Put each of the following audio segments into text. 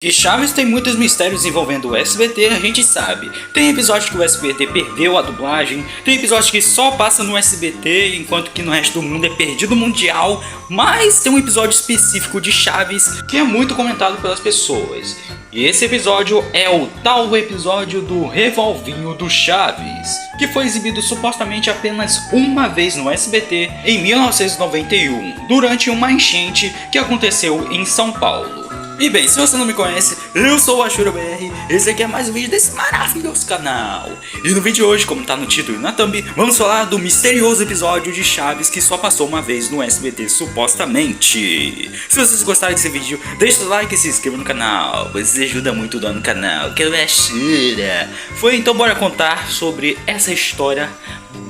Que Chaves tem muitos mistérios envolvendo o SBT, a gente sabe. Tem episódio que o SBT perdeu a dublagem, tem episódio que só passa no SBT, enquanto que no resto do mundo é perdido mundial, mas tem um episódio específico de Chaves que é muito comentado pelas pessoas. E esse episódio é o tal episódio do Revolvinho do Chaves, que foi exibido supostamente apenas uma vez no SBT em 1991, durante uma enchente que aconteceu em São Paulo. E bem, se você não me conhece, eu sou o AshuraBR, esse aqui é mais um vídeo desse maravilhoso canal. E no vídeo de hoje, como tá no título e na thumb, vamos falar do misterioso episódio de Chaves que só passou uma vez no SBT, supostamente. Se vocês gostarem desse vídeo, deixa o like e se inscreva no canal, pois isso ajuda muito lá no canal, que é o Ashura. Então bora contar sobre essa história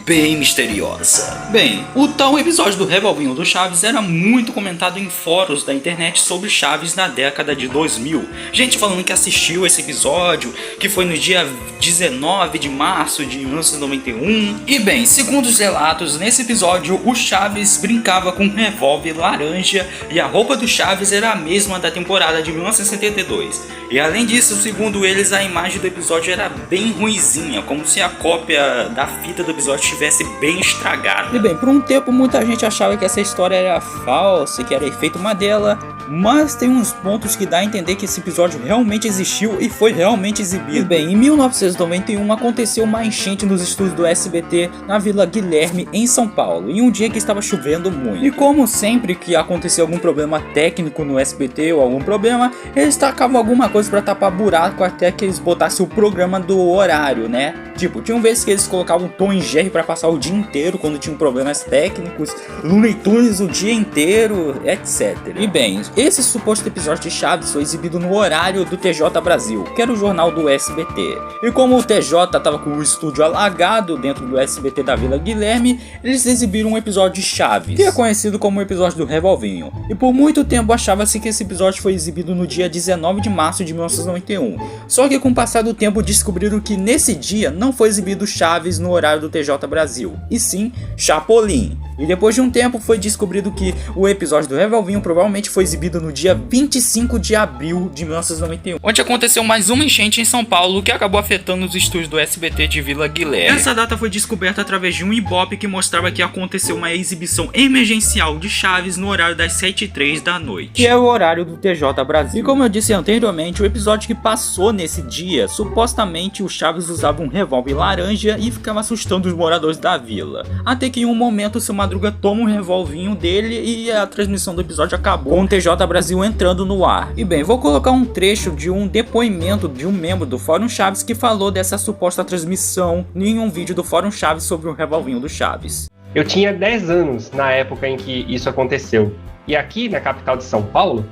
bem misteriosa. Bem, o tal episódio do Revolvinho do Chaves era muito comentado em fóruns da internet sobre Chaves na década de 2000. Gente falando que assistiu esse episódio, que foi no dia 19 de março de 1991. E bem, segundo os relatos, nesse episódio o Chaves brincava com um revólver laranja e a roupa do Chaves era a mesma da temporada de 1972. E além disso, segundo eles, a imagem do episódio era bem ruinzinha, como se a cópia da fita do episódio estivesse bem estragada. E bem, por um tempo muita gente achava que essa história era falsa, que era efeito Mandela, mas tem uns pontos que dá a entender que esse episódio realmente existiu e foi realmente exibido. E bem, em 1991 aconteceu uma enchente nos estúdios do SBT na Vila Guilherme, em São Paulo, em um dia que estava chovendo muito. E como sempre que aconteceu algum problema técnico no SBT ou algum problema, eles tacavam alguma coisa para tapar buraco até que eles botassem o programa do horário, né? Tipo, tinham vezes que eles colocavam Tom e Jerry para passar o dia inteiro quando tinham problemas técnicos, Looney Tunes o dia inteiro, etc. E bem, esse suposto episódio de Chaves foi exibido no horário do TJ Brasil, que era o jornal do SBT. E como o TJ estava com o estúdio alagado dentro do SBT da Vila Guilherme, eles exibiram um episódio de Chaves, que é conhecido como o episódio do Revolvinho. E por muito tempo achava-se que esse episódio foi exibido no dia 19 de março de 1991. Só que com o passar do tempo descobriram que nesse dia não foi exibido Chaves no horário do TJ Brasil, e sim Chapolin. E depois de um tempo foi descobrido que o episódio do Revolvinho provavelmente foi exibido no dia 25 de abril de 1991, onde aconteceu mais uma enchente em São Paulo que acabou afetando os estúdios do SBT de Vila Guilherme. Essa data foi descoberta através de um Ibope que mostrava que aconteceu uma exibição emergencial de Chaves no horário das 7h03 da noite, que é o horário do TJ Brasil. E como eu disse anteriormente, o episódio que passou nesse dia, supostamente o Chaves usava um revólver laranja e ficava assustando os moradores da vila, até que em um momento o seu Madruga toma um revolvinho dele e a transmissão do episódio acabou com o TJ Brasil entrando no ar. E bem, vou colocar um trecho de um depoimento de um membro do Fórum Chaves que falou dessa suposta transmissão em um vídeo do Fórum Chaves sobre o Revolvinho do Chaves. Eu tinha 10 anos na época em que isso aconteceu. E aqui na capital de São Paulo,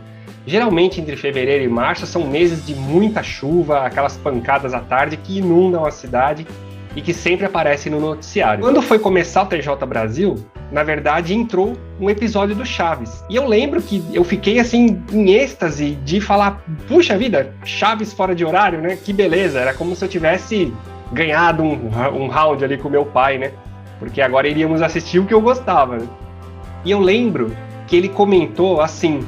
geralmente entre fevereiro e março são meses de muita chuva, aquelas pancadas à tarde que inundam a cidade e que sempre aparecem no noticiário. Quando foi começar o TJ Brasil, na verdade entrou um episódio do Chaves. E eu lembro que eu fiquei assim em êxtase de falar, puxa vida, Chaves fora de horário, né? Que beleza, era como se eu tivesse ganhado um round ali com meu pai, né? Porque agora iríamos assistir o que eu gostava, né? E eu lembro que ele comentou assim,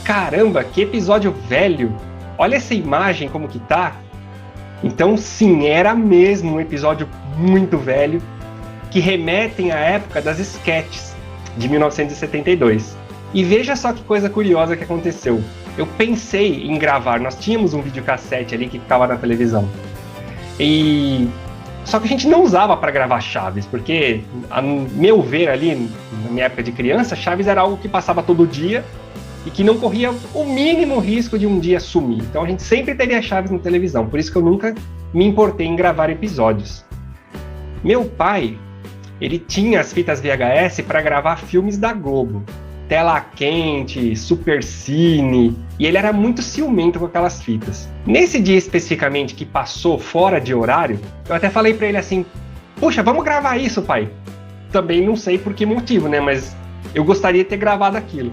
caramba, que episódio velho, olha essa imagem como que tá. Então sim, era mesmo um episódio muito velho, que remetem à época das sketches de 1972. E veja só que coisa curiosa que aconteceu. Eu pensei em gravar, nós tínhamos um videocassete ali que ficava na televisão. Só que a gente não usava para gravar Chaves, porque, a meu ver ali, na minha época de criança, Chaves era algo que passava todo dia e que não corria o mínimo risco de um dia sumir. Então a gente sempre teria Chaves na televisão, por isso que eu nunca me importei em gravar episódios. Meu pai, ele tinha as fitas VHS para gravar filmes da Globo, Tela Quente, Supercine, e ele era muito ciumento com aquelas fitas. Nesse dia especificamente que passou fora de horário, eu até falei para ele assim, puxa, vamos gravar isso, pai. Também não sei por que motivo, né, mas eu gostaria de ter gravado aquilo.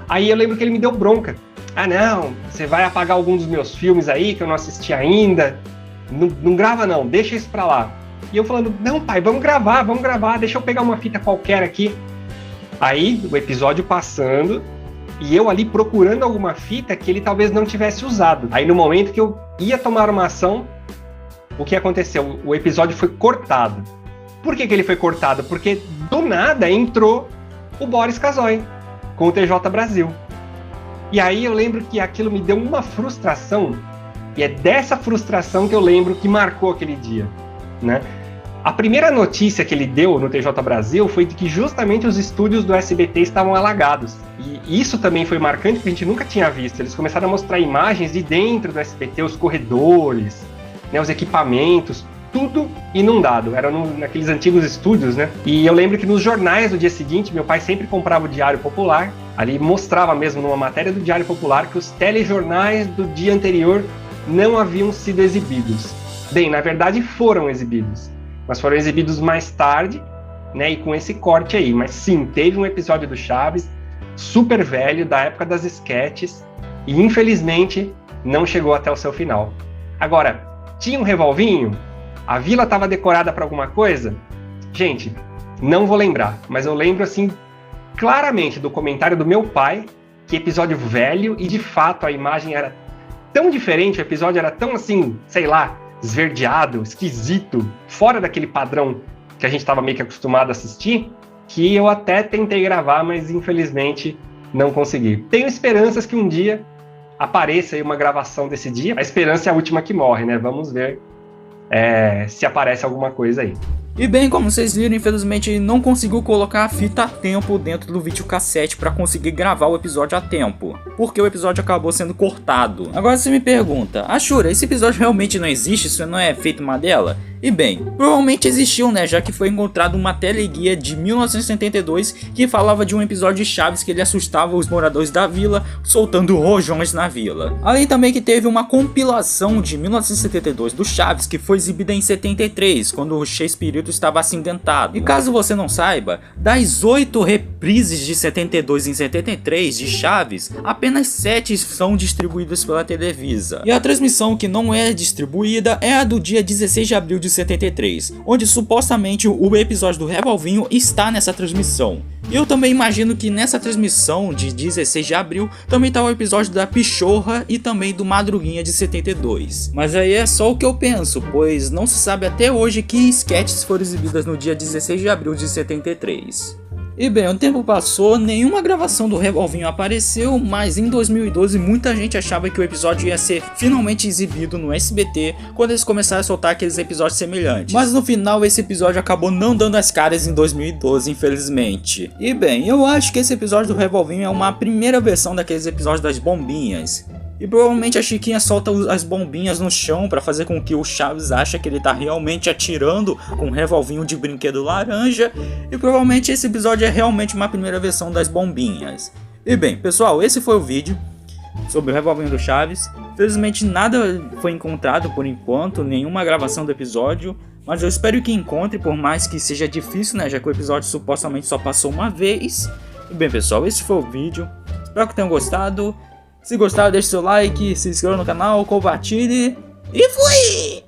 Aí eu lembro que ele me deu bronca. Ah não, você vai apagar algum dos meus filmes aí que eu não assisti ainda. Não grava não, deixa isso pra lá. E eu falando, não pai, vamos gravar, deixa eu pegar uma fita qualquer aqui. Aí o episódio passando E eu ali procurando alguma fita que ele talvez não tivesse usado. Aí no momento que eu ia tomar uma ação, o que aconteceu? O episódio foi cortado. Por que ele foi cortado? Porque do nada entrou o Boris Casoy com o TJ Brasil. E aí eu lembro que aquilo me deu uma frustração, e é dessa frustração que eu lembro que marcou aquele dia, né? A primeira notícia que ele deu no TJ Brasil foi de que justamente os estúdios do SBT estavam alagados. E isso também foi marcante, porque a gente nunca tinha visto. Eles começaram a mostrar imagens de dentro do SBT, os corredores, né, os equipamentos, tudo inundado. Era naqueles antigos estúdios, né? E eu lembro que nos jornais do dia seguinte, meu pai sempre comprava o Diário Popular. Ali mostrava mesmo numa matéria do Diário Popular que os telejornais do dia anterior não haviam sido exibidos. Bem, na verdade foram exibidos, mas foram exibidos mais tarde, né, e com esse corte aí. Mas sim, teve um episódio do Chaves, super velho, da época das esquetes, e infelizmente não chegou até o seu final. Agora, tinha um revolvinho? A vila estava decorada para alguma coisa? Gente, não vou lembrar, mas eu lembro assim claramente do comentário do meu pai, que episódio velho, e de fato a imagem era tão diferente, o episódio era tão assim, sei lá, esverdeado, esquisito, fora daquele padrão que a gente estava meio que acostumado a assistir, que eu até tentei gravar, mas infelizmente não consegui. Tenho esperanças que um dia apareça aí uma gravação desse dia. A esperança é a última que morre, né? Vamos ver se aparece alguma coisa aí. E bem, como vocês viram, infelizmente ele não conseguiu colocar a fita a tempo dentro do videocassete para conseguir gravar o episódio a tempo, porque o episódio acabou sendo cortado. Agora você me pergunta, Ashura, esse episódio realmente não existe? Isso não é feito Mandela? E bem, provavelmente existiu, né, já que foi encontrado uma teleguia de 1972 que falava de um episódio de Chaves que ele assustava os moradores da vila soltando rojões na vila. Além também que teve uma compilação de 1972 do Chaves que foi exibida em 73, quando o Chespirito estava acidentado. E caso você não saiba, das 8 reprises de 72 em 73 de Chaves, apenas 7 são distribuídas pela Televisa. E a transmissão que não é distribuída é a do dia 16 de abril de 73, onde supostamente o episódio do Revolvinho está nessa transmissão. E eu também imagino que nessa transmissão de 16 de abril também está o episódio da Pichorra e também do Madruguinha de 72. Mas aí é só o que eu penso, pois não se sabe até hoje que sketches foram exibidas no dia 16 de abril de 73. E bem, o tempo passou, nenhuma gravação do Revolvinho apareceu, mas em 2012 muita gente achava que o episódio ia ser finalmente exibido no SBT quando eles começaram a soltar aqueles episódios semelhantes. Mas no final esse episódio acabou não dando as caras em 2012, infelizmente. E bem, eu acho que esse episódio do Revolvinho é uma primeira versão daqueles episódios das bombinhas. E provavelmente a Chiquinha solta as bombinhas no chão para fazer com que o Chaves ache que ele tá realmente atirando com um revolvinho de brinquedo laranja. E provavelmente esse episódio é realmente uma primeira versão das bombinhas. E bem, pessoal, esse foi o vídeo sobre o revolvinho do Chaves. Felizmente nada foi encontrado por enquanto, nenhuma gravação do episódio. Mas eu espero que encontre, por mais que seja difícil, né? Já que o episódio supostamente só passou uma vez. E bem, pessoal, esse foi o vídeo. Espero que tenham gostado. Se gostaram, deixe seu like, se inscreva no canal, compartilhe e fui!